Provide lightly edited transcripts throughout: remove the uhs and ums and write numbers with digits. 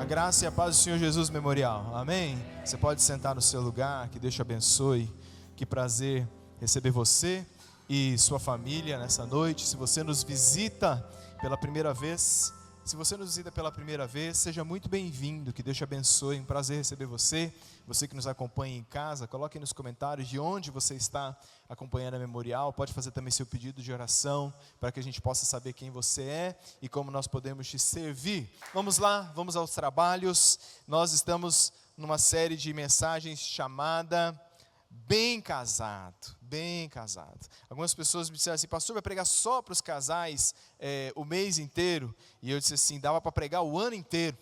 A graça e a paz do Senhor Jesus Memorial. Amém? Você pode sentar no seu lugar, que Deus te abençoe. Que prazer receber você e sua família nessa noite. Se você nos visita pela primeira vez, seja muito bem-vindo. Que Deus te abençoe. Um prazer receber você. Você que nos acompanha em casa, coloque aí nos comentários de onde você está acompanhando a Memorial. Pode fazer também seu pedido de oração, para que a gente possa saber quem você é e como nós podemos te servir. Vamos lá, vamos aos trabalhos. Nós estamos numa série de mensagens chamada Bem Casado, Bem Casado. Algumas pessoas me disseram assim: pastor, vai pregar só para os casais o mês inteiro? E eu disse assim: dava para pregar o ano inteiro.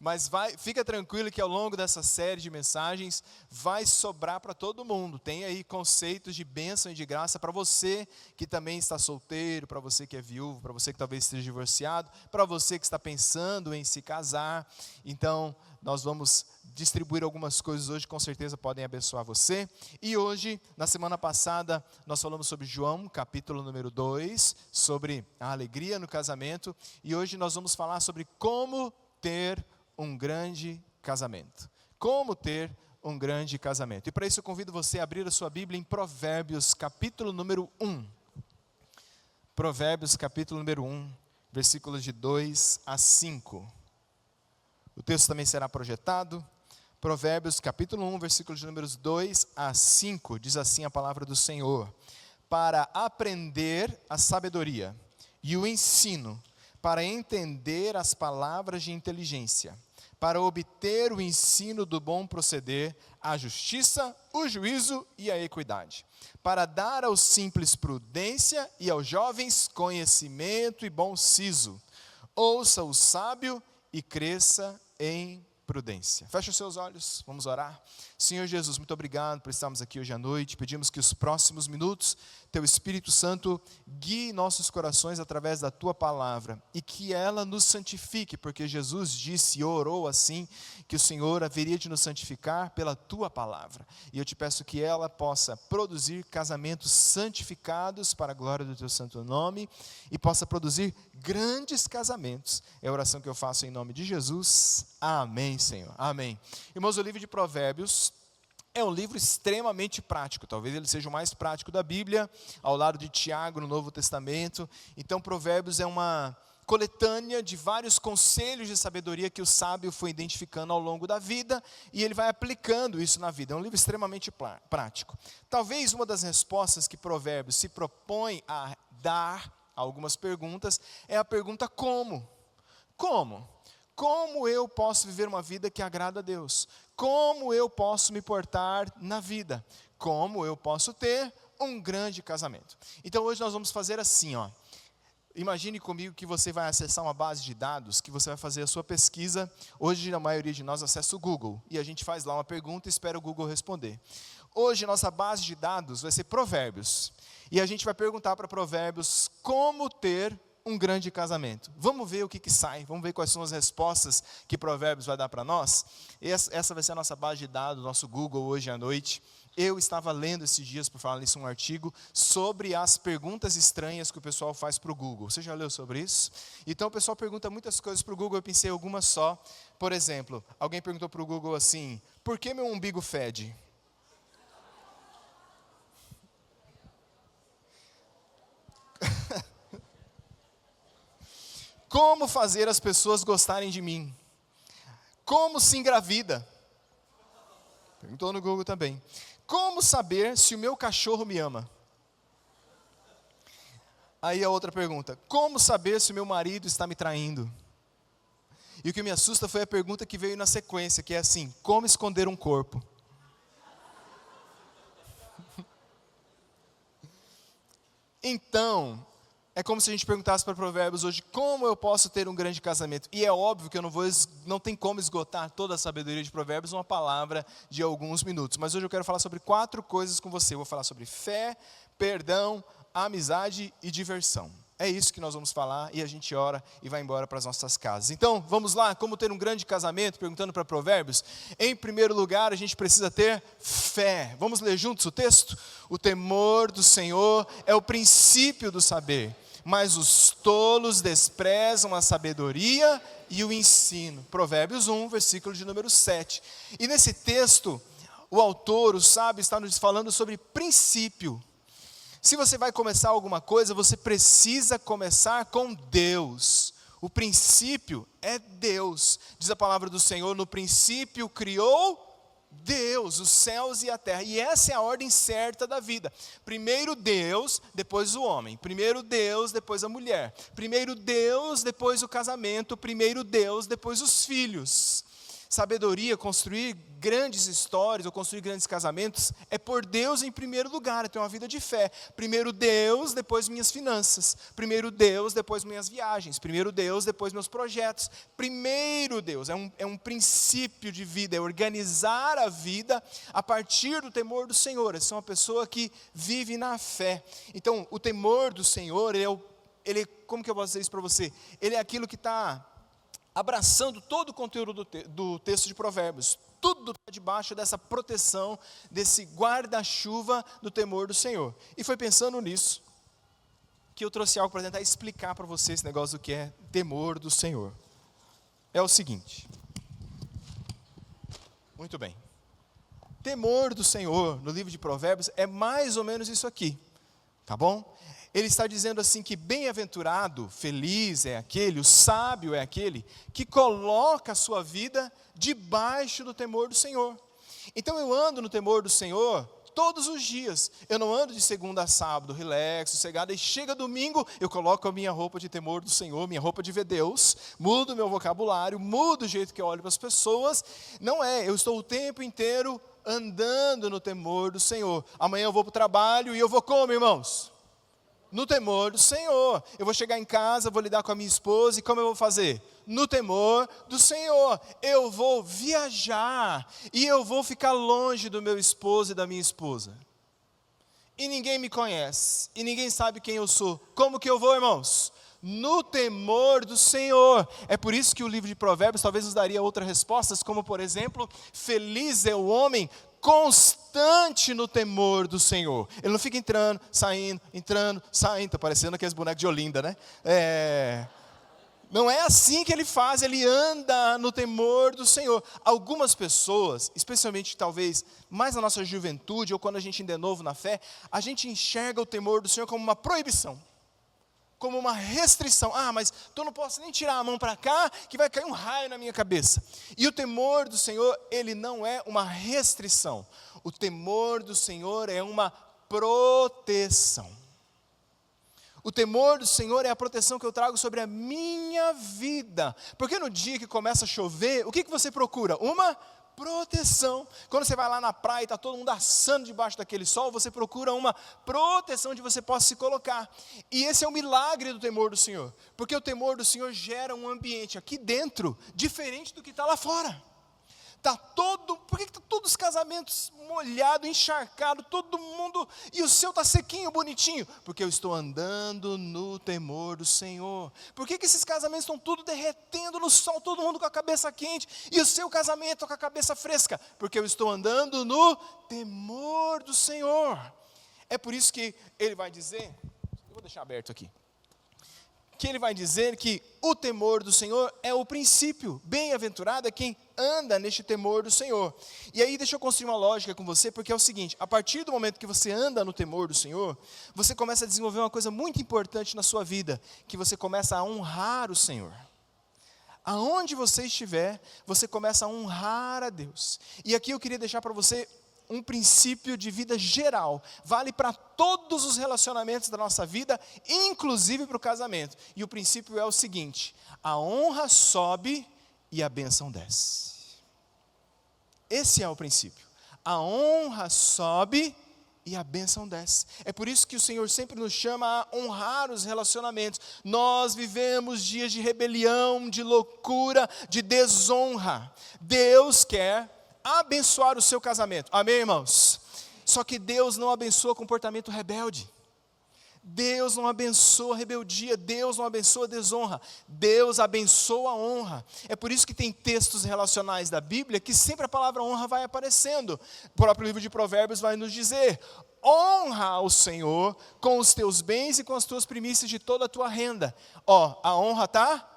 Mas fica tranquilo que ao longo dessa série de mensagens vai sobrar para todo mundo. Tem aí conceitos de bênção e de graça para você que também está solteiro, para você que é viúvo, para você que talvez esteja divorciado, para você que está pensando em se casar. Então, nós vamos distribuir algumas coisas hoje, com certeza podem abençoar você. E hoje, na semana passada, nós falamos sobre João, capítulo número 2, sobre a alegria no casamento. E hoje nós vamos falar sobre como ter um grande casamento. Como ter um grande casamento. E para isso eu convido você a abrir a sua Bíblia em Provérbios, capítulo número 1. Provérbios, capítulo número 1, versículos de 2 a 5. O texto também será projetado. Provérbios, capítulo 1, versículos de números 2 a 5. Diz assim a palavra do Senhor: para aprender a sabedoria e o ensino, para entender as palavras de inteligência, para obter o ensino do bom proceder, a justiça, o juízo e a equidade, para dar aos simples prudência e aos jovens conhecimento e bom siso. Ouça o sábio e cresça em prudência. Feche os seus olhos, vamos orar. Senhor Jesus, muito obrigado por estarmos aqui hoje à noite. Pedimos que os próximos minutos Teu Espírito Santo guie nossos corações através da Tua palavra e que ela nos santifique, porque Jesus disse e orou assim, que o Senhor haveria de nos santificar pela Tua palavra. E eu te peço que ela possa produzir casamentos santificados para a glória do Teu santo nome e possa produzir grandes casamentos. É a oração que eu faço em nome de Jesus. Amém, Senhor. Amém. Irmãos, o livro de Provérbios é um livro extremamente prático, talvez ele seja o mais prático da Bíblia, ao lado de Tiago no Novo Testamento. Então, Provérbios é uma coletânea de vários conselhos de sabedoria que o sábio foi identificando ao longo da vida, e ele vai aplicando isso na vida. É um livro extremamente prático. Talvez uma das respostas que Provérbios se propõe a dar a algumas perguntas é a pergunta como? Como? Como eu posso viver uma vida que agrada a Deus? Como eu posso me portar na vida? Como eu posso ter um grande casamento? Então hoje nós vamos fazer assim, ó. Imagine comigo que você vai acessar uma base de dados, que você vai fazer a sua pesquisa. Hoje a maioria de nós acessa o Google, e a gente faz lá uma pergunta e espera o Google responder. Hoje nossa base de dados vai ser Provérbios, e a gente vai perguntar para Provérbios como ter um grande casamento. Vamos ver o que sai, vamos ver quais são as respostas que Provérbios vai dar para nós. Essa vai ser a nossa base de dados, nosso Google hoje à noite. Eu estava lendo esses dias, por falar nisso, um artigo sobre as perguntas estranhas que o pessoal faz para o Google. Você já leu sobre isso? Então o pessoal pergunta muitas coisas para o Google, eu pensei em algumas só. Por exemplo, alguém perguntou para o Google assim: por que meu umbigo fede? Como fazer as pessoas gostarem de mim? Como se engravida? Perguntou no Google também. Como saber se o meu cachorro me ama? Aí a outra pergunta: como saber se o meu marido está me traindo? E o que me assusta foi a pergunta que veio na sequência, que é assim: como esconder um corpo? Então, é como se a gente perguntasse para Provérbios hoje: como eu posso ter um grande casamento? E é óbvio que eu não tem como esgotar toda a sabedoria de Provérbios uma palavra de alguns minutos. Mas hoje eu quero falar sobre 4 coisas com você. Eu vou falar sobre fé, perdão, amizade e diversão. É isso que nós vamos falar, e a gente ora e vai embora para as nossas casas. Então, vamos lá, como ter um grande casamento, perguntando para Provérbios. Em primeiro lugar, a gente precisa ter fé. Vamos ler juntos o texto? O temor do Senhor é o princípio do saber, mas os tolos desprezam a sabedoria e o ensino. Provérbios 1, versículo de número 7. E nesse texto, o autor, o sábio, está nos falando sobre princípio. Se você vai começar alguma coisa, você precisa começar com Deus. O princípio é Deus. Diz a palavra do Senhor, no princípio criou Deus, os céus e a terra. E essa é a ordem certa da vida. Primeiro Deus, depois o homem. Primeiro Deus, depois a mulher. Primeiro Deus, depois o casamento. Primeiro Deus, depois os filhos. Sabedoria, construir grandes histórias ou construir grandes casamentos é por Deus em primeiro lugar, é ter uma vida de fé. Primeiro Deus, depois minhas finanças. Primeiro Deus, depois minhas viagens. Primeiro Deus, depois meus projetos. Primeiro Deus, é um princípio de vida, é organizar a vida a partir do temor do Senhor. É ser uma pessoa que vive na fé. Então, o temor do Senhor, como que eu posso dizer isso para você? Ele é aquilo que está abraçando todo o conteúdo do texto de Provérbios. Tudo está debaixo dessa proteção, desse guarda-chuva do temor do Senhor. E foi pensando nisso que eu trouxe algo para tentar explicar para você esse negócio do que é temor do Senhor. É o seguinte. Muito bem. Temor do Senhor, no livro de Provérbios, é mais ou menos isso aqui. Tá bom? Ele está dizendo assim que bem-aventurado, feliz é aquele, o sábio é aquele que coloca a sua vida debaixo do temor do Senhor. Então eu ando no temor do Senhor todos os dias. Eu não ando de segunda a sábado, relax, sossegado, e chega domingo, eu coloco a minha roupa de temor do Senhor, minha roupa de ver Deus, mudo meu vocabulário, mudo o jeito que eu olho para as pessoas. Não é, eu estou o tempo inteiro andando no temor do Senhor. Amanhã eu vou para o trabalho e eu vou como, irmãos? No temor do Senhor. Eu vou chegar em casa, vou lidar com a minha esposa, e como eu vou fazer? No temor do Senhor. Eu vou viajar, e eu vou ficar longe do meu esposo e da minha esposa. E ninguém me conhece, e ninguém sabe quem eu sou. Como que eu vou, irmãos? No temor do Senhor. É por isso que o livro de Provérbios talvez nos daria outras respostas, como por exemplo, feliz é o homem constante no temor do Senhor. Ele não fica entrando, saindo, está parecendo aqueles bonecos de Olinda, né? Não é assim que ele faz, ele anda no temor do Senhor. Algumas pessoas, especialmente talvez mais na nossa juventude, ou quando a gente ainda é novo na fé, a gente enxerga o temor do Senhor como uma proibição, como uma restrição. Mas eu não posso nem tirar a mão para cá, que vai cair um raio na minha cabeça. E o temor do Senhor, ele não é uma restrição. O temor do Senhor é uma proteção. O temor do Senhor é a proteção que eu trago sobre a minha vida. Porque no dia que começa a chover, o que você procura? Uma proteção. Quando você vai lá na praia e está todo mundo assando debaixo daquele sol, você procura uma proteção onde você possa se colocar. E esse é o milagre do temor do Senhor. Porque o temor do Senhor gera um ambiente aqui dentro diferente do que está lá fora. Por que estão todos os casamentos molhados, encharcados, todo mundo, e o seu está sequinho, bonitinho? Porque eu estou andando no temor do Senhor. Por que esses casamentos estão tudo derretendo no sol, todo mundo com a cabeça quente, e o seu casamento com a cabeça fresca? Porque eu estou andando no temor do Senhor. É por isso que ele vai dizer, eu vou deixar aberto aqui, que ele vai dizer que o temor do Senhor é o princípio. Bem-aventurado é quem anda neste temor do Senhor. E aí deixa eu construir uma lógica com você, porque é o seguinte, a partir do momento que você anda no temor do Senhor, você começa a desenvolver uma coisa muito importante na sua vida, que você começa a honrar o Senhor. Aonde você estiver, você começa a honrar a Deus. E aqui eu queria deixar para você um princípio de vida geral, vale para todos os relacionamentos da nossa vida, inclusive para o casamento. E o princípio é o seguinte: a honra sobe e a bênção desce. Esse é o princípio. A honra sobe e a bênção desce. É por isso que o Senhor sempre nos chama a honrar os relacionamentos. Nós vivemos dias de rebelião, de loucura, de desonra. Deus quer abençoar o seu casamento. Amém, irmãos? Só que Deus não abençoa comportamento rebelde. Deus não abençoa rebeldia. Deus não abençoa desonra. Deus abençoa a honra. É por isso que tem textos relacionais da Bíblia que sempre a palavra honra vai aparecendo. O próprio livro de Provérbios vai nos dizer: honra ao Senhor com os teus bens e com as tuas primícias de toda a tua renda. A honra está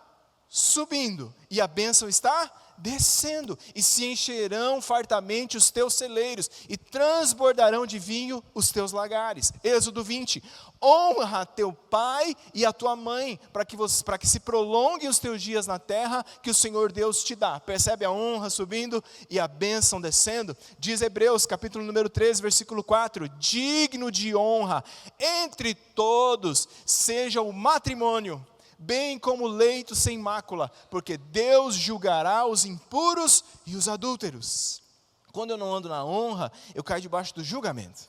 subindo, e a bênção está descendo, e se encherão fartamente os teus celeiros, e transbordarão de vinho os teus lagares. Êxodo 20, honra teu pai e a tua mãe, para que se prolonguem os teus dias na terra, que o Senhor Deus te dá. Percebe a honra subindo e a bênção descendo? Diz Hebreus, capítulo número 13, versículo 4, digno de honra, entre todos, seja o matrimônio, bem como leito sem mácula, porque Deus julgará os impuros e os adúlteros. Quando eu não ando na honra, eu caio debaixo do julgamento,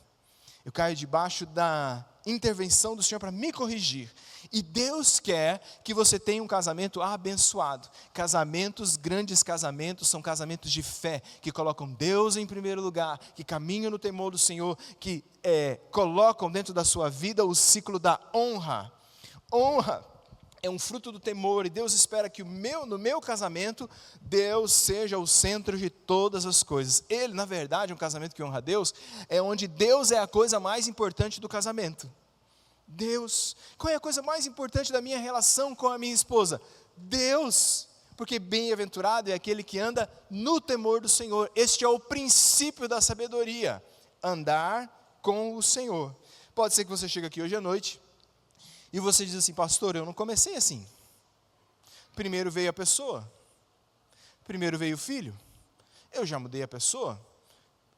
eu caio debaixo da intervenção do Senhor para me corrigir. E Deus quer que você tenha um casamento abençoado. Grandes casamentos, são casamentos de fé, que colocam Deus em primeiro lugar, que caminham no temor do Senhor, que colocam dentro da sua vida o ciclo da honra. Honra é um fruto do temor, e Deus espera que no meu casamento, Deus seja o centro de todas as coisas. Ele, na verdade, um casamento que honra a Deus, é onde Deus é a coisa mais importante do casamento. Deus. Qual é a coisa mais importante da minha relação com a minha esposa? Deus. Porque bem-aventurado é aquele que anda no temor do Senhor. Este é o princípio da sabedoria, andar com o Senhor. Pode ser que você chegue aqui hoje à noite, e você diz assim: pastor, eu não comecei assim. Primeiro veio a pessoa, primeiro veio o filho, eu já mudei a pessoa,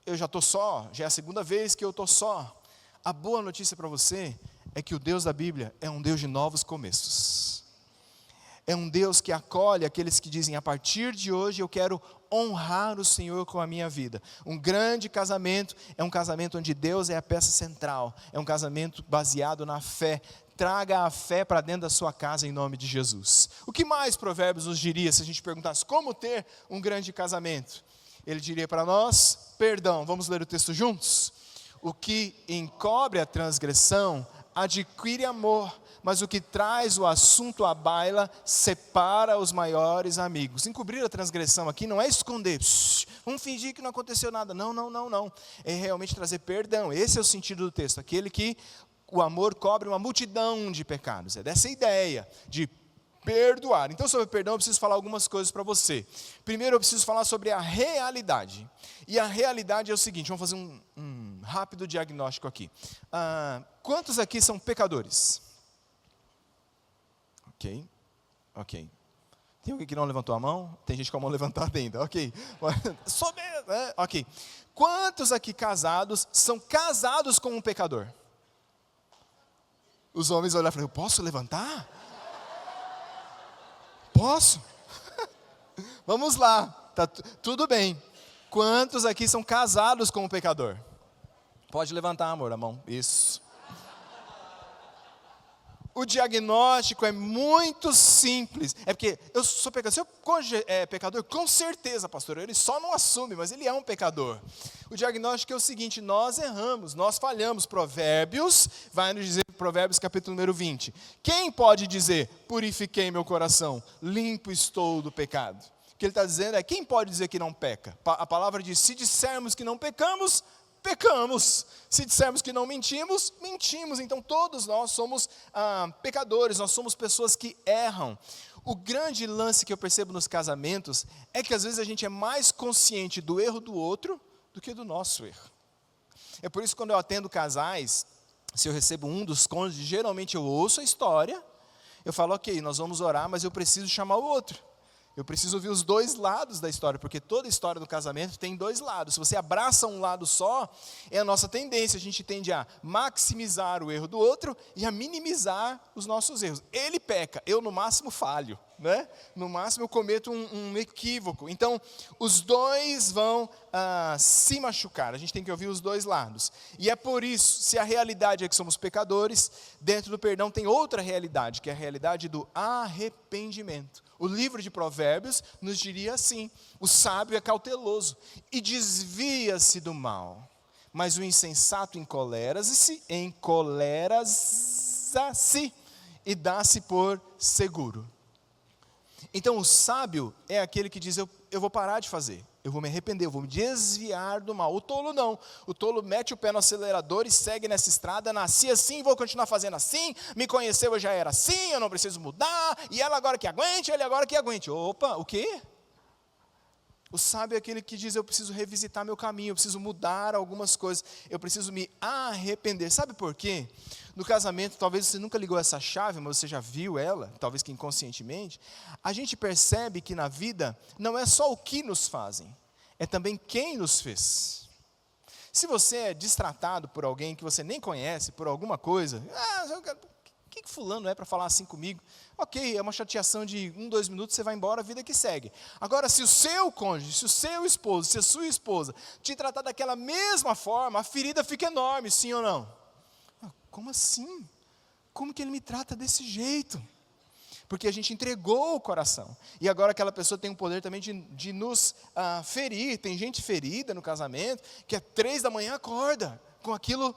eu já estou só, já é a segunda vez que eu estou só. A boa notícia para você é que o Deus da Bíblia é um Deus de novos começos. É um Deus que acolhe aqueles que dizem: a partir de hoje eu quero honrar o Senhor com a minha vida. Um grande casamento é um casamento onde Deus é a peça central, é um casamento baseado na fé. Traga a fé para dentro da sua casa em nome de Jesus. O que mais Provérbios nos diria se a gente perguntasse como ter um grande casamento? Ele diria para nós: perdão. Vamos ler o texto juntos? O que encobre a transgressão adquire amor, mas o que traz o assunto à baila separa os maiores amigos. Encobrir a transgressão aqui não é esconder, vamos fingir que não aconteceu nada. Não. É realmente trazer perdão. Esse é o sentido do texto. Aquele que o amor cobre uma multidão de pecados. É dessa ideia de perdoar. Então, sobre perdão, eu preciso falar algumas coisas para você. Primeiro, eu preciso falar sobre a realidade. E a realidade é o seguinte: vamos fazer um rápido diagnóstico aqui. Quantos aqui são pecadores? Ok. Tem alguém que não levantou a mão? Tem gente com a mão levantada ainda. Ok. Ok. Quantos aqui casados são casados com um pecador? Os homens olharam e falaram: eu posso levantar? Posso? Vamos lá, tá tudo bem. Quantos aqui são casados com um pecador? Pode levantar, amor, a mão. Isso. O diagnóstico é muito simples. É porque eu sou pecador. Seu cônjuge é pecador? Com certeza, pastor. Ele só não assume, mas ele é um pecador. O diagnóstico é o seguinte: nós erramos, nós falhamos. Provérbios, vai nos dizer, Provérbios capítulo número 20. Quem pode dizer: purifiquei meu coração, limpo estou do pecado? O que ele está dizendo é: quem pode dizer que não peca? A palavra diz: se dissermos que não pecamos, pecamos. Se dissermos que não mentimos, mentimos. Então todos nós somos pecadores, nós somos pessoas que erram. O grande lance que eu percebo nos casamentos é que às vezes a gente é mais consciente do erro do outro do que do nosso erro. É por isso que quando eu atendo casais, se eu recebo um dos cônjuges, geralmente eu ouço a história, eu falo: ok, nós vamos orar, mas eu preciso chamar o outro. Eu preciso ouvir os dois lados da história, porque toda história do casamento tem dois lados. Se você abraça um lado só, é a nossa tendência. A gente tende a maximizar o erro do outro e a minimizar os nossos erros. Ele peca, eu no máximo falho, né? No máximo eu cometo um equívoco. Então, os dois vão se machucar. A gente tem que ouvir os dois lados. E é por isso, se a realidade é que somos pecadores, dentro do perdão tem outra realidade, que é a realidade do arrependimento. O livro de Provérbios nos diria assim: o sábio é cauteloso e desvia-se do mal, mas o insensato encolera-se e dá-se por seguro. Então o sábio é aquele que diz, eu vou parar de fazer, eu vou me arrepender, eu vou me desviar do mal. O tolo não, o tolo mete o pé no acelerador e segue nessa estrada, nasci assim, vou continuar fazendo assim, me conheceu, eu já era assim, eu não preciso mudar, e ela agora que aguente, ele agora que aguente. Opa, o quê? O sábio é aquele que diz, eu preciso revisitar meu caminho, eu preciso mudar algumas coisas, eu preciso me arrepender. Sabe por quê? No casamento, talvez você nunca ligou essa chave, mas você já viu ela, talvez que inconscientemente. A gente percebe que na vida, não é só o que nos fazem, é também quem nos fez. Se você é destratado por alguém que você nem conhece, por alguma coisa, o que fulano é para falar assim comigo? Ok, é uma chateação de 1, 2 minutos, você vai embora, a vida que segue. Agora, se o seu cônjuge, se o seu esposo, se a sua esposa te tratar daquela mesma forma, a ferida fica enorme, sim ou não? Como assim? Como que ele me trata desse jeito? Porque a gente entregou o coração. E agora aquela pessoa tem o poder também de nos ferir. Tem gente ferida no casamento, que 3 da manhã acorda com aquilo,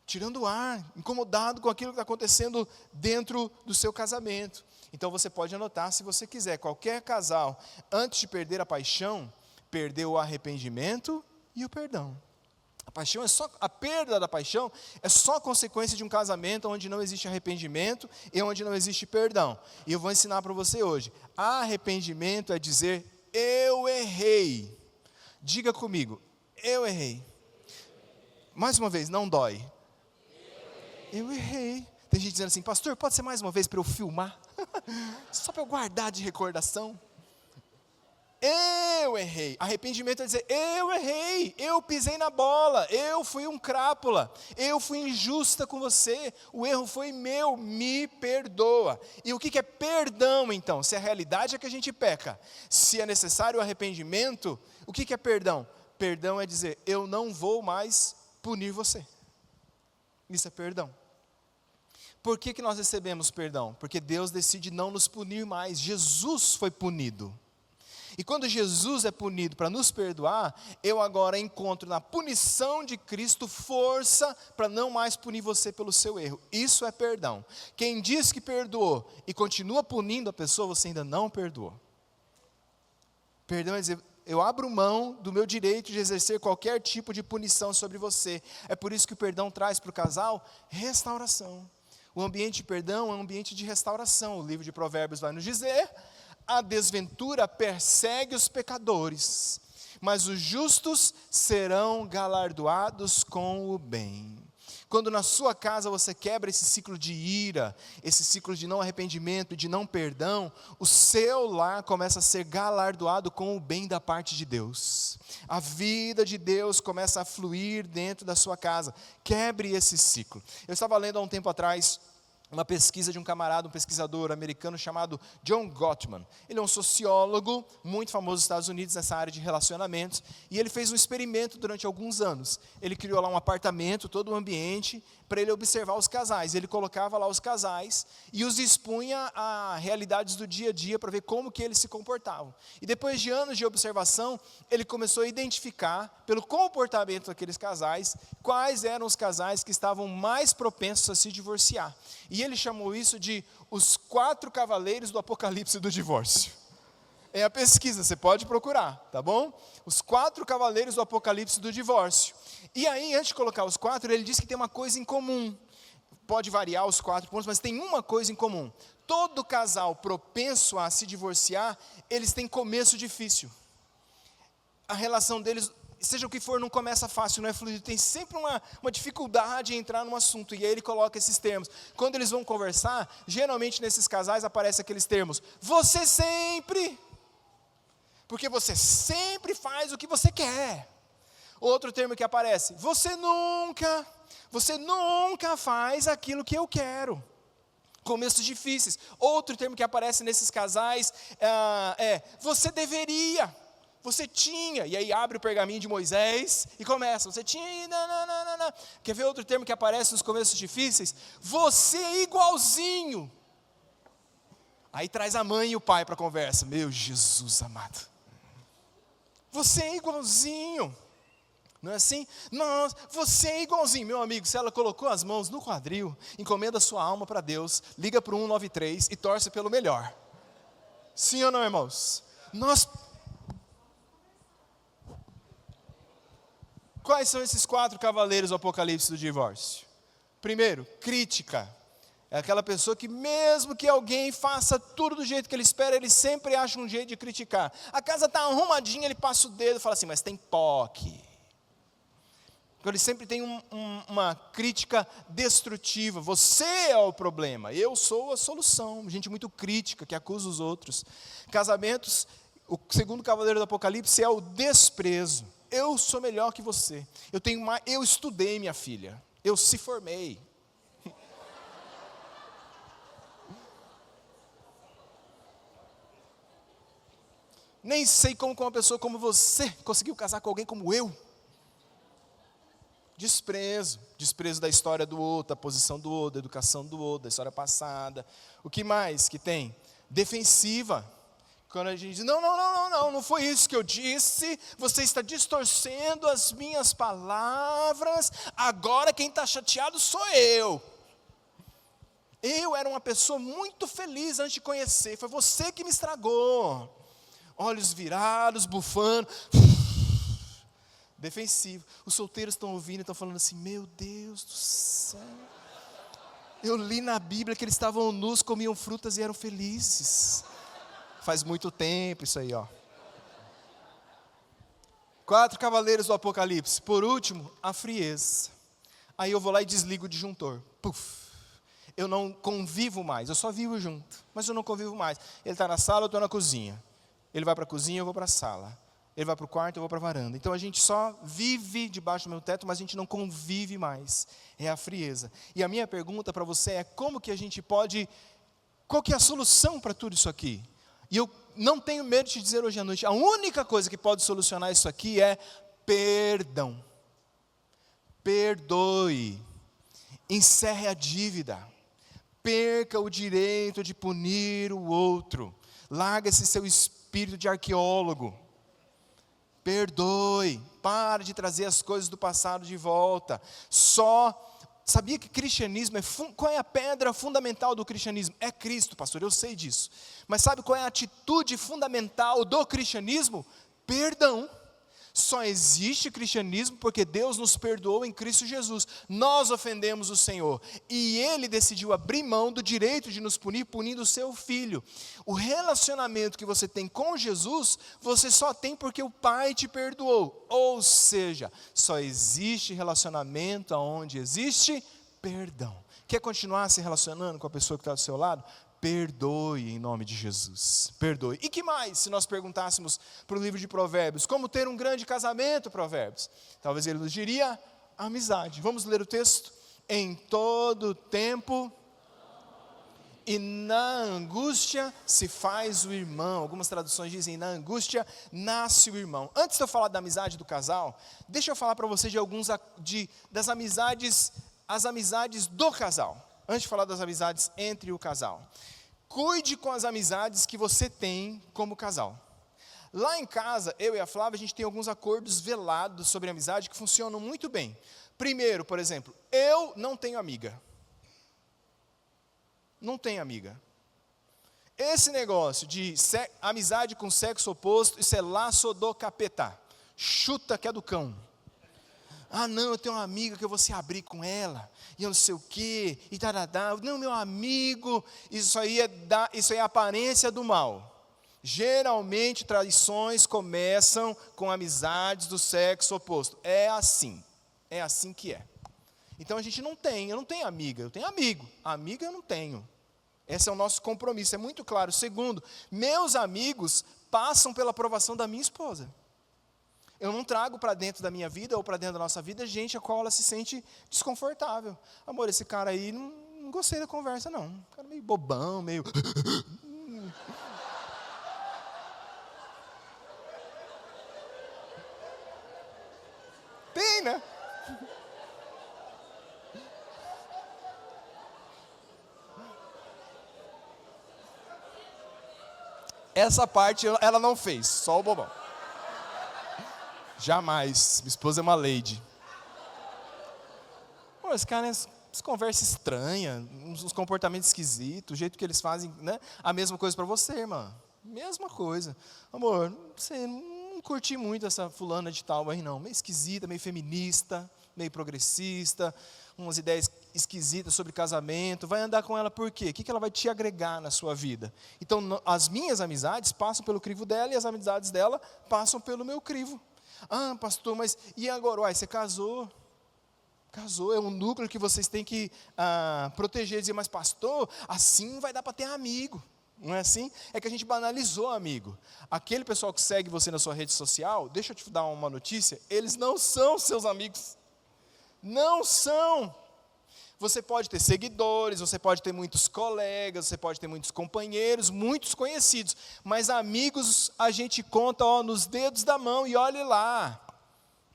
tirando o ar, incomodado com aquilo que está acontecendo dentro do seu casamento. Então você pode anotar se você quiser, qualquer casal, antes de perder a paixão, perdeu o arrependimento e o perdão. A perda da paixão é só consequência de um casamento onde não existe arrependimento e onde não existe perdão. E eu vou ensinar para você hoje. Arrependimento é dizer, eu errei. Diga comigo, eu errei. Mais uma vez, não dói. Eu errei. Tem gente dizendo assim, pastor, pode ser mais uma vez para eu filmar? Só para eu guardar de recordação. Eu errei. Arrependimento é dizer, eu errei, eu pisei na bola, eu fui um crápula, eu fui injusta com você, o erro foi meu, me perdoa. E o que é perdão então? Se a realidade é que a gente peca, se é necessário o arrependimento, o que é perdão? Perdão é dizer, eu não vou mais punir você. Isso é perdão. Por que nós recebemos perdão? Porque Deus decide não nos punir mais. Jesus foi punido. E quando Jesus é punido para nos perdoar, eu agora encontro na punição de Cristo força para não mais punir você pelo seu erro. Isso é perdão. Quem diz que perdoou e continua punindo a pessoa, você ainda não perdoou. Perdão é dizer, eu abro mão do meu direito de exercer qualquer tipo de punição sobre você. É por isso que o perdão traz para o casal restauração. O ambiente de perdão é um ambiente de restauração. O livro de Provérbios vai nos dizer, a desventura persegue os pecadores, mas os justos serão galardoados com o bem. Quando na sua casa você quebra esse ciclo de ira, esse ciclo de não arrependimento, de não perdão, o seu lar começa a ser galardoado com o bem da parte de Deus. A vida de Deus começa a fluir dentro da sua casa. Quebre esse ciclo. Eu estava lendo há um tempo atrás uma pesquisa de um camarada, um pesquisador americano chamado John Gottman. Ele é um sociólogo muito famoso nos Estados Unidos nessa área de relacionamentos, e ele fez um experimento durante alguns anos. Ele criou lá um apartamento, todo o ambiente, para ele observar os casais. Ele colocava lá os casais e os expunha a realidades do dia a dia para ver como que eles se comportavam. E depois de anos de observação, ele começou a identificar, pelo comportamento daqueles casais, quais eram os casais que estavam mais propensos a se divorciar. E ele chamou isso de os 4 cavaleiros do apocalipse do divórcio. É a pesquisa, você pode procurar, tá bom? Os 4 cavaleiros do apocalipse do divórcio. E aí, antes de colocar os 4, ele diz que tem uma coisa em comum. Pode variar os 4 pontos, mas tem uma coisa em comum. Todo casal propenso a se divorciar, eles têm começo difícil. A relação deles, seja o que for, não começa fácil, não é fluido. Tem sempre uma dificuldade em entrar num assunto. E aí ele coloca esses termos. Quando eles vão conversar, geralmente nesses casais aparecem aqueles termos. Você sempre... Porque você sempre faz o que você quer. Outro termo que aparece, você nunca faz aquilo que eu quero. Começos difíceis. Outro termo que aparece nesses casais você deveria, você tinha, e aí abre o pergaminho de Moisés e começa, você tinha, não. Quer ver outro termo que aparece nos começos difíceis? Você é igualzinho. Aí traz a mãe e o pai para a conversa. Meu Jesus amado. Você é igualzinho. Não é assim? Nossa, você é igualzinho, meu amigo. Se ela colocou as mãos no quadril, encomenda sua alma para Deus, liga para o 193 e torce pelo melhor. Sim ou não, irmãos? Quais são esses 4 cavaleiros do Apocalipse do divórcio? Primeiro, crítica. É aquela pessoa que mesmo que alguém faça tudo do jeito que ele espera, ele sempre acha um jeito de criticar. A casa está arrumadinha, ele passa o dedo e fala assim, mas tem pó aqui. Então ele sempre tem uma crítica destrutiva. Você é o problema, eu sou a solução. Gente muito crítica, que acusa os outros. Casamentos, o segundo cavaleiro do Apocalipse é o desprezo. Eu sou melhor que você. Eu estudei, minha filha. Eu se formei. Nem sei como uma pessoa como você conseguiu casar com alguém como eu. Desprezo da história do outro, da posição do outro, da educação do outro, da história passada. O que mais que tem? Defensiva. Quando a gente diz, não foi isso que eu disse, você está distorcendo as minhas palavras, agora quem está chateado sou eu. Eu era uma pessoa muito feliz antes de conhecer, foi você que me estragou. Olhos virados, bufando. Defensivo. Os solteiros estão ouvindo e estão falando assim, meu Deus do céu. Eu li na Bíblia que eles estavam nus, comiam frutas e eram felizes. Faz muito tempo isso aí, ó. 4 cavaleiros do Apocalipse. Por último, a frieza. Aí eu vou lá e desligo o disjuntor. Puf. Eu não convivo mais, eu só vivo junto, mas eu não convivo mais. Ele está na sala, eu estou na cozinha. Ele vai para a cozinha, eu vou para a sala. Ele vai para o quarto, eu vou para a varanda. Então a gente só vive debaixo do meu teto, mas a gente não convive mais. É a frieza. E a minha pergunta para você é, como que a gente pode, qual que é a solução para tudo isso aqui? E eu não tenho medo de te dizer hoje à noite, a única coisa que pode solucionar isso aqui é perdão. Perdoe. Encerre a dívida. Perca o direito de punir o outro. Larga esse seu espírito de arqueólogo. Perdoe. Pare de trazer as coisas do passado de volta. Sabia que cristianismo qual é a pedra fundamental do cristianismo? É Cristo, pastor, eu sei disso. Mas sabe qual é a atitude fundamental do cristianismo? Perdão. Só existe cristianismo porque Deus nos perdoou em Cristo Jesus. Nós ofendemos o Senhor e Ele decidiu abrir mão do direito de nos punir, punindo o seu Filho. O relacionamento que você tem com Jesus, você só tem porque o Pai te perdoou. Ou seja, só existe relacionamento onde existe perdão. Quer continuar se relacionando com a pessoa que está do seu lado? Perdoe em nome de Jesus, perdoe. E que mais, se nós perguntássemos para o livro de Provérbios, como ter um grande casamento, Provérbios? Talvez ele nos diria, amizade. Vamos ler o texto? Em todo tempo e na angústia se faz o irmão. Algumas traduções dizem, na angústia nasce o irmão. Antes de eu falar da amizade do casal, deixa eu falar para você das amizades, as amizades do casal. Antes de falar das amizades entre o casal. Cuide com as amizades que você tem como casal. Lá em casa, eu e a Flávia, a gente tem alguns acordos velados sobre amizade que funcionam muito bem. Primeiro, por exemplo, eu não tenho amiga. Não tenho amiga. Esse negócio de amizade com sexo oposto, isso é laço do capeta. Chuta que é do cão. Ah, não, eu tenho uma amiga que eu vou se abrir com ela, e eu não sei o quê, e tarará. Não, meu amigo, isso aí é a aparência do mal. Geralmente, traições começam com amizades do sexo oposto. É assim que é. Então a gente eu não tenho amiga, eu tenho amigo. Amiga eu não tenho. Esse é o nosso compromisso, é muito claro. Segundo, meus amigos passam pela aprovação da minha esposa. Eu não trago para dentro da minha vida ou para dentro da nossa vida gente a qual ela se sente desconfortável. Amor, esse cara aí, não gostei da conversa não. Um cara meio bobão, meio... Tem, né? Essa parte ela não fez, só o bobão. Jamais. Minha esposa é uma lady. Pô, esse cara, essa conversa estranha, uns comportamentos esquisitos, o jeito que eles fazem, né? A mesma coisa para você, irmã. Mesma coisa. Amor, você não curti muito essa fulana de tal aí, não. Meio esquisita, meio feminista, meio progressista, umas ideias esquisitas sobre casamento. Vai andar com ela por quê? O que ela vai te agregar na sua vida? Então, as minhas amizades passam pelo crivo dela e as amizades dela passam pelo meu crivo. Ah, pastor, mas e agora? Uai, você casou. Casou, é um núcleo que vocês têm que proteger. Dizer, mas pastor, assim vai dar para ter amigo. Não é assim? É que a gente banalizou amigo. Aquele pessoal que segue você na sua rede social, deixa eu te dar uma notícia, eles não são seus amigos. Não são. Você pode ter seguidores, você pode ter muitos colegas, você pode ter muitos companheiros, muitos conhecidos, mas amigos a gente conta nos dedos da mão e olhe lá.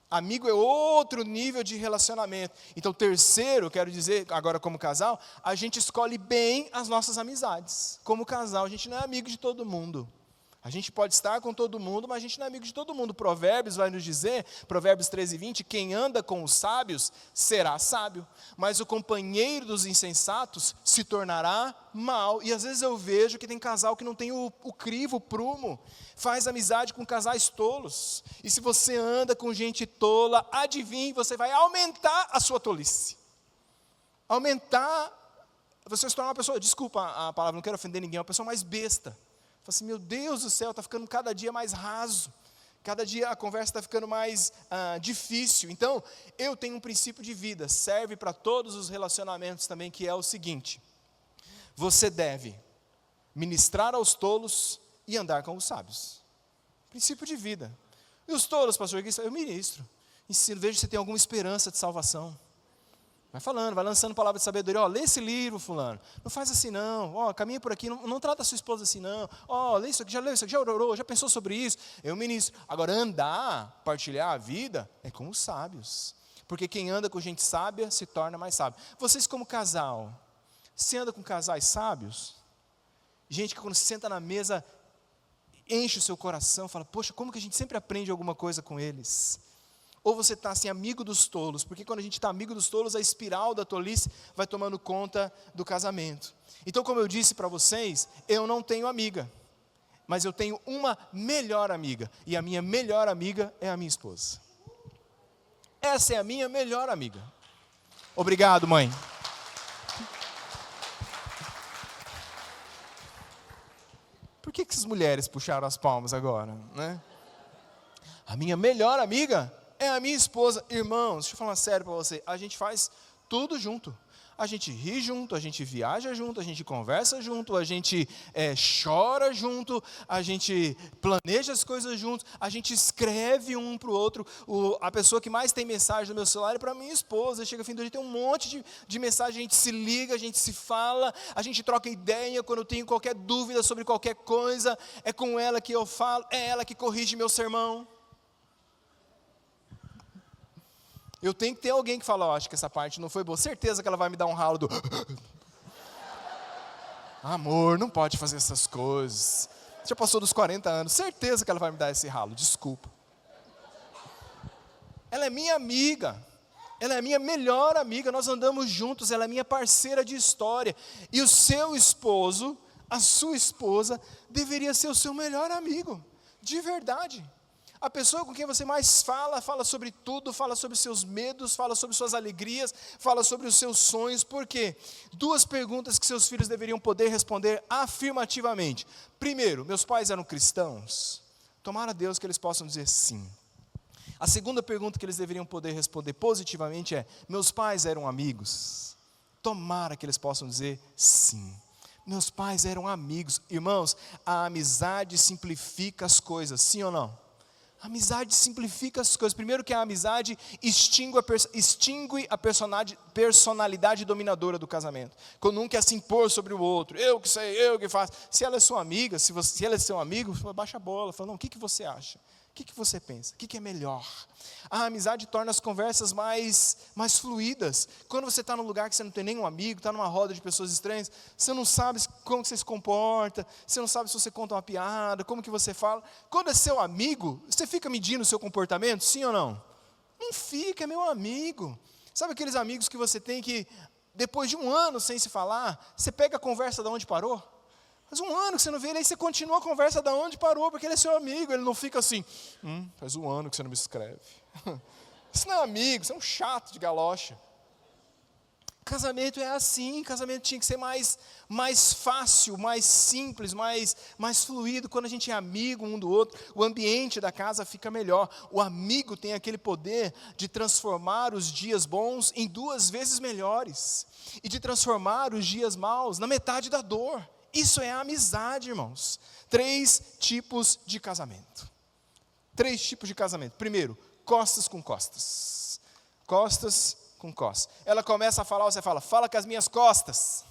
Amigo é outro nível de relacionamento. Então, terceiro, quero dizer, agora como casal, a gente escolhe bem as nossas amizades. Como casal, a gente não é amigo de todo mundo. A gente pode estar com todo mundo, mas a gente não é amigo de todo mundo. Provérbios vai nos dizer, Provérbios 13:20, quem anda com os sábios será sábio, mas o companheiro dos insensatos se tornará mal. E às vezes eu vejo que tem casal que não tem o crivo, o prumo, faz amizade com casais tolos. E se você anda com gente tola, adivinhe, você vai aumentar a sua tolice. Você se torna uma pessoa, desculpa a palavra, não quero ofender ninguém, uma pessoa mais besta. Fala assim, meu Deus do céu, está ficando cada dia mais raso. Cada dia a conversa está ficando mais difícil. Então, eu tenho um princípio de vida, serve para todos os relacionamentos também, que é o seguinte. Você deve ministrar aos tolos e andar com os sábios. Princípio de vida. E os tolos, pastor, eu ministro. Ensino, vejo se tem alguma esperança de salvação. Vai falando, vai lançando palavra de sabedoria. Lê esse livro, fulano. Não faz assim não. Caminha por aqui, não trata a sua esposa assim não. Lê isso aqui, já leu isso aqui, já orou, já pensou sobre isso. Eu ministro. Agora, andar, partilhar a vida, é com os sábios. Porque quem anda com gente sábia, se torna mais sábio. Vocês como casal, se anda com casais sábios, gente que quando se senta na mesa, enche o seu coração, fala, poxa, como que a gente sempre aprende alguma coisa com eles? Ou você está assim, amigo dos tolos, porque quando a gente está amigo dos tolos, a espiral da tolice vai tomando conta do casamento. Então, como eu disse para vocês, eu não tenho amiga, mas eu tenho uma melhor amiga, e a minha melhor amiga é a minha esposa. Essa é a minha melhor amiga. Obrigado, mãe. Por que essas mulheres puxaram as palmas agora, né? A minha melhor amiga é a minha esposa. Irmãos, deixa eu falar sério para você, a gente faz tudo junto. A gente ri junto, a gente viaja junto, a gente conversa junto, a gente chora junto, a gente planeja as coisas juntos, a gente escreve um para o outro. A pessoa que mais tem mensagem no meu celular é para minha esposa. Chega fim do dia, tem um monte de mensagem, a gente se liga, a gente se fala, a gente troca ideia quando eu tenho qualquer dúvida sobre qualquer coisa. É com ela que eu falo, é ela que corrige meu sermão. Eu tenho que ter alguém que fala, acho que essa parte não foi boa. Certeza que ela vai me dar um ralo do... Amor, não pode fazer essas coisas. Já passou dos 40 anos. Certeza que ela vai me dar esse ralo, desculpa. Ela é minha amiga. Ela é minha melhor amiga. Nós andamos juntos, ela é minha parceira de história. E o seu esposo, a sua esposa, deveria ser o seu melhor amigo. De verdade. A pessoa com quem você mais fala sobre tudo, fala sobre seus medos, fala sobre suas alegrias, fala sobre os seus sonhos. Por quê? 2 perguntas que seus filhos deveriam poder responder afirmativamente. Primeiro, meus pais eram cristãos? Tomara a Deus que eles possam dizer sim. A segunda pergunta que eles deveriam poder responder positivamente é, meus pais eram amigos? Tomara que eles possam dizer sim. Meus pais eram amigos. Irmãos, a amizade simplifica as coisas, sim ou não? A amizade simplifica as coisas. Primeiro que a amizade extingue a personalidade dominadora do casamento. Quando um quer se impor sobre o outro. Eu que sei, eu que faço. Se ela é sua amiga, se ela é seu amigo, baixa a bola. Fala, não, o que você acha? que você pensa? O que é melhor? A amizade torna as conversas mais fluídas. Quando você está num lugar que você não tem nenhum amigo, está numa roda de pessoas estranhas, você não sabe como você se comporta, você não sabe se você conta uma piada, como que você fala. Quando é seu amigo, você fica medindo o seu comportamento, sim ou não? Não fica, é meu amigo. Sabe aqueles amigos que você tem que, depois de um ano sem se falar, você pega a conversa de onde parou? Faz um ano que você não vê ele, aí você continua a conversa de onde parou, porque ele é seu amigo, ele não fica assim, faz um ano que você não me escreve. Isso não é amigo, isso é um chato de galocha. Casamento é assim, casamento tinha que ser mais fácil, mais simples, mais fluido. Quando a gente é amigo um do outro, o ambiente da casa fica melhor. O amigo tem aquele poder de transformar os dias bons em 2 vezes melhores. E de transformar os dias maus na metade da dor. Isso é a amizade, irmãos. 3 tipos de casamento. 3 tipos de casamento. Primeiro, costas com costas. Costas com costas. Ela começa a falar, você fala com as minhas costas.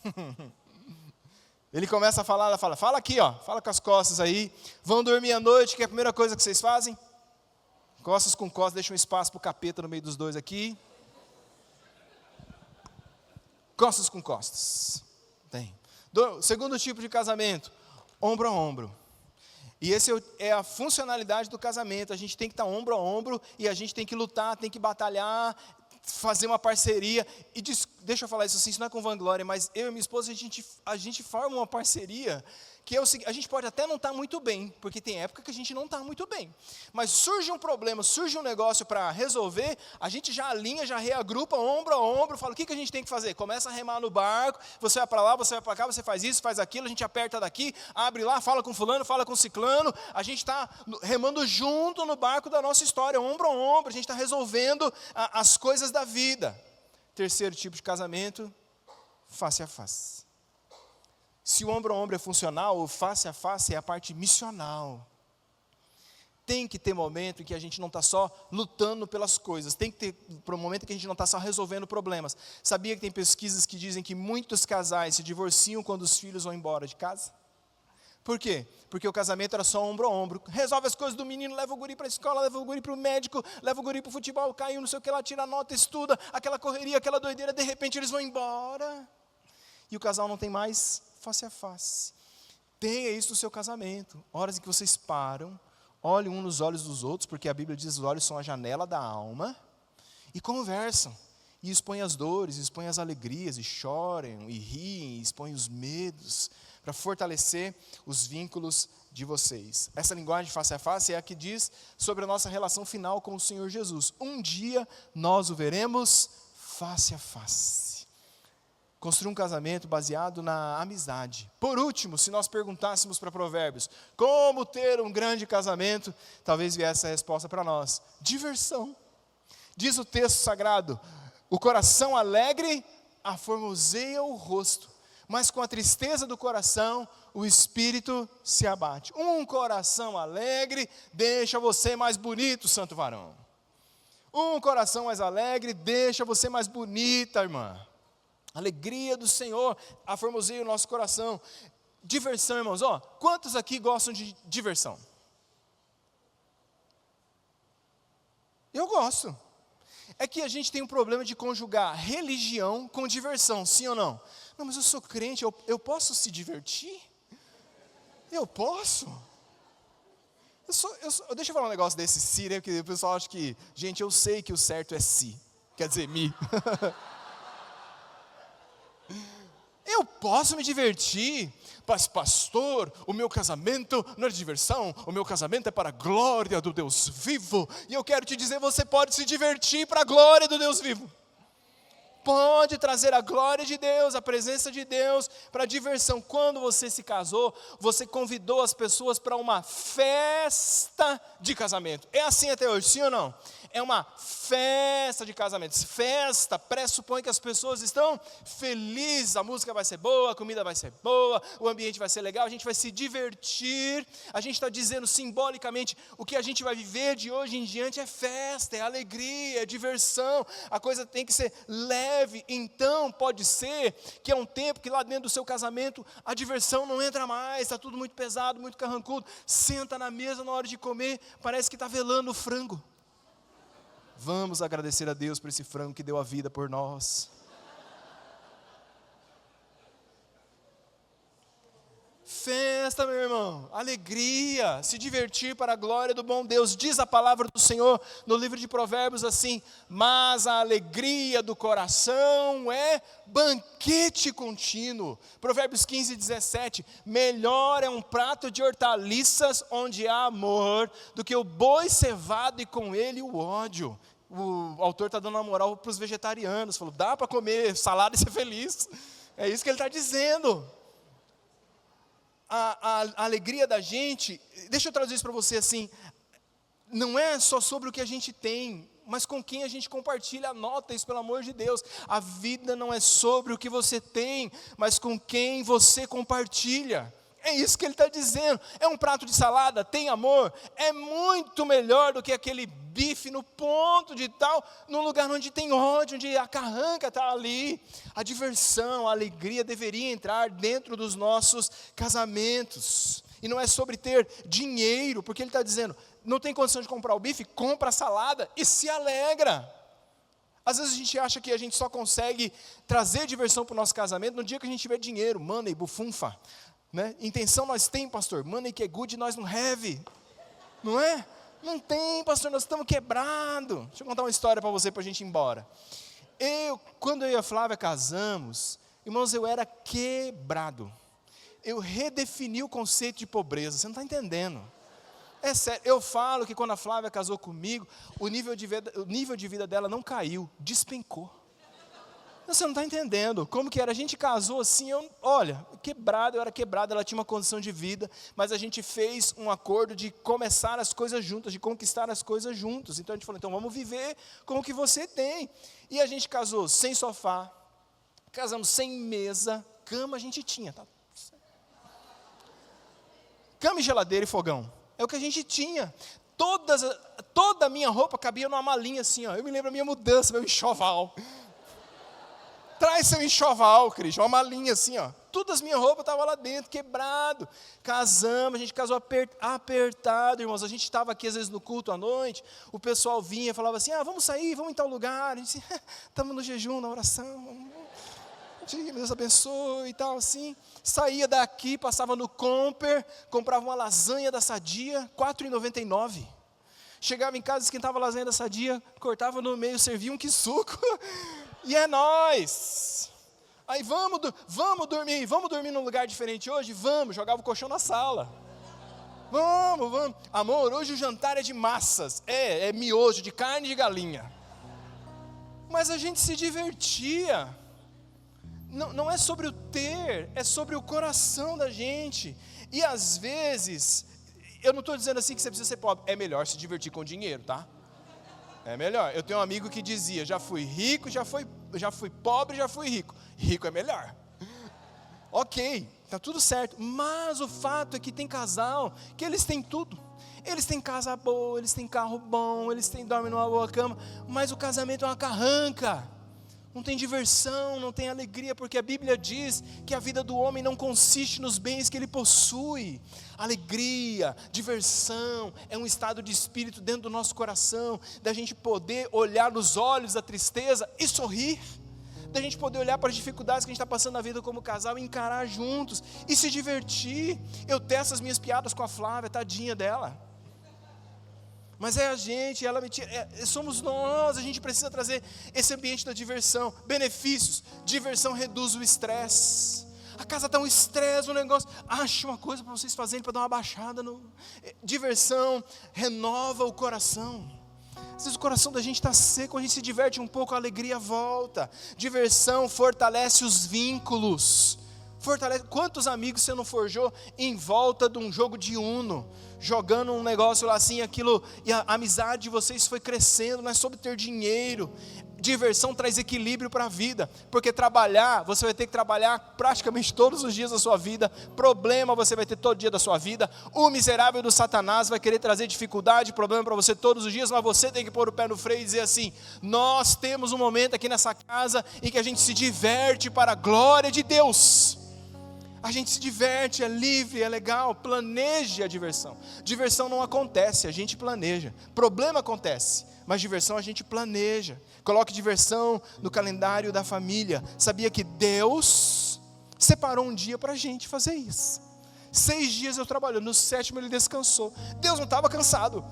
Ele começa a falar, ela fala aqui, ó, fala com as costas aí. Vão dormir à noite, que é a primeira coisa que vocês fazem? Costas com costas, deixa um espaço para o capeta no meio dos dois aqui. Costas com costas. Tem. Segundo tipo de casamento, ombro a ombro. E esse é a funcionalidade do casamento. A gente tem que estar ombro a ombro e a gente tem que lutar, tem que batalhar, fazer uma parceria. E deixa eu falar isso assim, isso não é com vanglória, mas eu e minha esposa, a gente forma uma parceria que é o seguinte, a gente pode até não estar muito bem, porque tem época que a gente não está muito bem. Mas surge um problema, surge um negócio para resolver, a gente já alinha, já reagrupa, ombro a ombro, fala, o que a gente tem que fazer? Começa a remar no barco, você vai para lá, você vai para cá, você faz isso, faz aquilo, a gente aperta daqui, abre lá, fala com fulano, fala com ciclano, a gente está remando junto no barco da nossa história, ombro a ombro, a gente está resolvendo as coisas da vida. Terceiro tipo de casamento, face a face. Se o ombro a ombro é funcional, o face a face é a parte missional. Tem que ter momento em que a gente não está só lutando pelas coisas, tem que ter um momento em que a gente não está só resolvendo problemas. Sabia que tem pesquisas que dizem que muitos casais se divorciam quando os filhos vão embora de casa? Por quê? Porque o casamento era só ombro a ombro. Resolve as coisas do menino, leva o guri para a escola, leva o guri para o médico, leva o guri para o futebol, caiu, não sei o que lá, tira nota, estuda, aquela correria, aquela doideira, de repente eles vão embora. E o casal não tem mais face a face. Tenha isso no seu casamento. Horas em que vocês param, olhem um nos olhos dos outros, porque a Bíblia diz que os olhos são a janela da alma, e conversam. E expõem as dores, expõem as alegrias, e choram, e riem, e expõem os medos, para fortalecer os vínculos de vocês. Essa linguagem face a face é a que diz sobre a nossa relação final com o Senhor Jesus. Um dia nós o veremos face a face. Construir um casamento baseado na amizade. Por último, se nós perguntássemos para Provérbios, como ter um grande casamento, talvez viesse a resposta para nós: diversão. Diz o texto sagrado, o coração alegre aformoseia o rosto, mas com a tristeza do coração, o espírito se abate. Um coração alegre deixa você mais bonito, santo varão. Um coração mais alegre deixa você mais bonita, irmã. Alegria do Senhor aformoseia o nosso coração. Diversão, irmãos. Quantos aqui gostam de diversão? Eu gosto. É que a gente tem um problema de conjugar religião com diversão, sim ou não? Não, mas eu sou crente, eu posso se divertir? Eu posso? Deixa eu falar um negócio desse si, né? Porque o pessoal acha que, gente, eu sei que o certo é si. Quer dizer, mi. Eu posso me divertir, mas pastor, o meu casamento não é diversão, o meu casamento é para a glória do Deus vivo, e eu quero te dizer, você pode se divertir para a glória do Deus vivo, pode trazer a glória de Deus, a presença de Deus para a diversão. Quando você se casou, você convidou as pessoas para uma festa de casamento, é assim até hoje, sim ou não? é uma festa de casamentos. Festa pressupõe que as pessoas estão felizes, a música vai ser boa, a comida vai ser boa, o ambiente vai ser legal, a gente vai se divertir. A gente está dizendo simbolicamente, o que a gente vai viver de hoje em diante é festa, é alegria, é diversão. A coisa tem que ser leve. Então pode ser que é um tempo que lá dentro do seu casamento a diversão não entra mais, está tudo muito pesado, muito carrancudo. Senta na mesa na hora de comer, parece que está velando o frango. Vamos agradecer a Deus por esse frango que deu a vida por nós. Festa, meu irmão, alegria, se divertir para a glória do bom Deus. Diz a palavra do Senhor no livro de Provérbios assim: mas a alegria do coração é banquete contínuo. Provérbios 15:17, melhor é um prato de hortaliças onde há amor, do que o boi cevado e com ele o ódio. O autor está dando uma moral para os vegetarianos, falou, dá para comer salada e ser feliz. É isso que ele está dizendo. A alegria da gente, deixa eu traduzir isso para você assim, não é só sobre o que a gente tem, mas com quem a gente compartilha. Anota isso, pelo amor de Deus. A vida não é sobre o que você tem, mas com quem você compartilha. É isso que ele está dizendo. É um prato de salada, tem amor, é muito melhor do que aquele bife no ponto de tal, num lugar onde tem ódio, onde a carranca está ali. A diversão, a alegria deveria entrar dentro dos nossos casamentos. E não é sobre ter dinheiro, porque ele está dizendo, não tem condição de comprar o bife, compra a salada e se alegra. Às vezes a gente acha que a gente só consegue trazer diversão para o nosso casamento no dia que a gente tiver dinheiro, money, bufunfa. Né? Intenção nós tem, pastor, money que é good, nós não have, não é? Não tem, pastor, nós estamos quebrados. Deixa eu contar uma história para você, para a gente ir embora. Quando eu e a Flávia casamos, irmãos, eu era quebrado. Eu redefini o conceito de pobreza, você não está entendendo. É sério, eu falo que quando a Flávia casou comigo, o nível de vida dela não caiu, despencou. Você não está entendendo como que era, a gente casou assim, eu era quebrado, ela tinha uma condição de vida, mas a gente fez um acordo de começar as coisas juntas, de conquistar as coisas juntos. Então a gente falou, então vamos viver com o que você tem. E a gente casou sem sofá, casamos sem mesa, cama a gente tinha, tá? Cama e geladeira e fogão, é o que a gente tinha. Toda a minha roupa cabia numa malinha assim, ó. Eu me lembro da minha mudança, meu enxoval. Traz seu enxoval, Cris, uma malinha assim, ó. Todas as minhas roupas estavam lá dentro, quebrado. Casamos, a gente casou apertado, irmãos. A gente estava aqui às vezes no culto à noite, o pessoal vinha e falava assim, vamos sair, vamos em tal lugar. A gente estamos no jejum, na oração. Deus abençoe e tal assim. Saía daqui, passava no Comper, comprava uma lasanha da Sadia, R$ 4,99. Chegava em casa, esquentava a lasanha da Sadia, cortava no meio, servia um quisuco. E é nóis. Aí vamos dormir num lugar diferente hoje? Vamos, jogava o colchão na sala. Vamos. Amor, hoje o jantar é de massas. É miojo de carne de galinha. Mas a gente se divertia. Não é sobre o ter, é sobre o coração da gente. E às vezes, eu não estou dizendo assim que você precisa ser pobre. É melhor se divertir com dinheiro, tá? É melhor. Eu tenho um amigo que dizia, já fui rico, já fui pobre, já fui rico. Rico é melhor. Ok, está tudo certo. Mas o fato é que tem casal, que eles têm tudo. Eles têm casa boa, eles têm carro bom, dormem numa boa cama. Mas o casamento é uma carranca. Não tem diversão, não tem alegria, porque a Bíblia diz que a vida do homem não consiste nos bens que ele possui. Alegria, diversão, é um estado de espírito dentro do nosso coração, da gente poder olhar nos olhos da tristeza e sorrir, da gente poder olhar para as dificuldades que a gente está passando na vida como casal e encarar juntos, e se divertir. Eu testo as minhas piadas com a Flávia, tadinha dela. Mas é a gente, ela me tira, somos nós, a gente precisa trazer esse ambiente da diversão. Benefícios, diversão reduz o estresse. A casa está um estresse, um negócio, acha uma coisa para vocês fazerem, para dar uma baixada. Diversão renova o coração. Às vezes o coração da gente está seco, a gente se diverte um pouco, a alegria volta. Diversão fortalece os vínculos. Fortalece. Quantos amigos você não forjou em volta de um jogo de Uno, jogando um negócio lá assim, aquilo, e a amizade de vocês foi crescendo, não é sobre ter dinheiro. Diversão traz equilíbrio para a vida, porque trabalhar, você vai ter que trabalhar praticamente todos os dias da sua vida, problema você vai ter todo dia da sua vida, o miserável do Satanás vai querer trazer dificuldade, problema para você todos os dias, mas você tem que pôr o pé no freio e dizer assim: nós temos um momento aqui nessa casa, em que a gente se diverte para a glória de Deus. A gente se diverte, é livre, é legal, planeje a diversão. Diversão não acontece, a gente planeja. Problema acontece, mas diversão a gente planeja. Coloque diversão no calendário da família. Sabia que Deus separou um dia para a gente fazer isso? 6 dias eu trabalhando, no 7º ele descansou. Deus não estava cansado,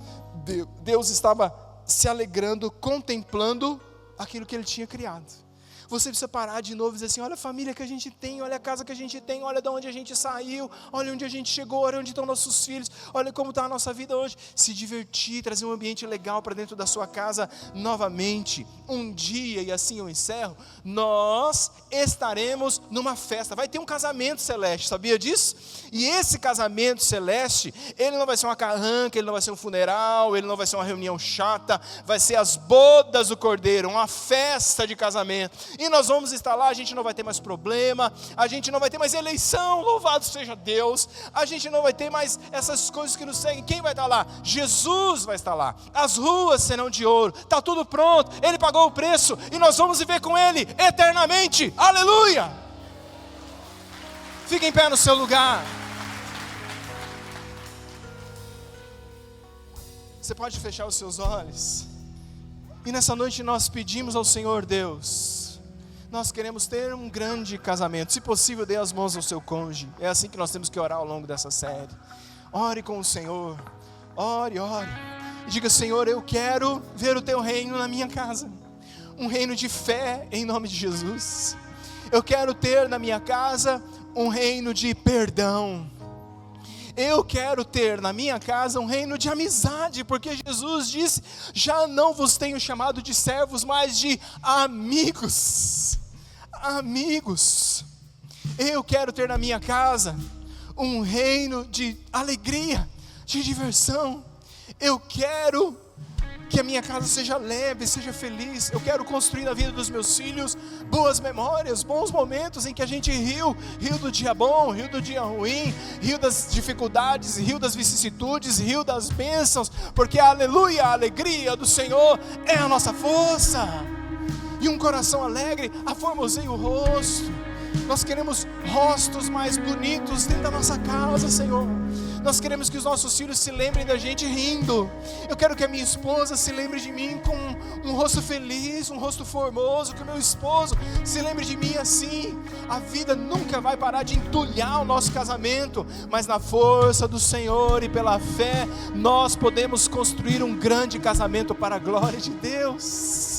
Deus estava se alegrando, contemplando aquilo que ele tinha criado. Você precisa parar de novo e dizer assim: olha a família que a gente tem, olha a casa que a gente tem, olha de onde a gente saiu, olha onde a gente chegou, olha onde estão nossos filhos, olha como está a nossa vida hoje. Se divertir, trazer um ambiente legal para dentro da sua casa novamente. Um dia, e assim eu encerro, nós estaremos numa festa, vai ter um casamento celeste, sabia disso? E esse casamento celeste, ele não vai ser uma carranca, ele não vai ser um funeral, ele não vai ser uma reunião chata, vai ser as bodas do Cordeiro, uma festa de casamento. E nós vamos estar lá, a gente não vai ter mais problema, a gente não vai ter mais eleição, louvado seja Deus, a gente não vai ter mais essas coisas que nos seguem. Quem vai estar lá? Jesus vai estar lá, as ruas serão de ouro, está tudo pronto, Ele pagou o preço, e nós vamos viver com Ele eternamente, aleluia! Fique em pé no seu lugar. Você pode fechar os seus olhos, e nessa noite nós pedimos ao Senhor Deus, nós queremos ter um grande casamento. Se possível, dê as mãos ao seu cônjuge. É assim que nós temos que orar ao longo dessa série. Ore com o Senhor. Ore. E diga: Senhor, eu quero ver o teu reino na minha casa. Um reino de fé em nome de Jesus. Eu quero ter na minha casa um reino de perdão. Eu quero ter na minha casa um reino de amizade, porque Jesus disse: já não vos tenho chamado de servos, mas de amigos. Amigos. Eu quero ter na minha casa um reino de alegria, de diversão. Eu quero que a minha casa seja leve, seja feliz. Eu quero construir na vida dos meus filhos boas memórias, bons momentos em que a gente riu do dia bom, riu do dia ruim, riu das dificuldades, riu das vicissitudes, riu das bênçãos, porque aleluia, a alegria do Senhor é a nossa força. E um coração alegre aformoseia o rosto. Nós queremos rostos mais bonitos dentro da nossa casa, Senhor. Nós queremos que os nossos filhos se lembrem da gente rindo. Eu quero que a minha esposa se lembre de mim com um rosto feliz, um rosto formoso. Que o meu esposo se lembre de mim assim. A vida nunca vai parar de entulhar o nosso casamento, mas na força do Senhor e pela fé, nós podemos construir um grande casamento para a glória de Deus.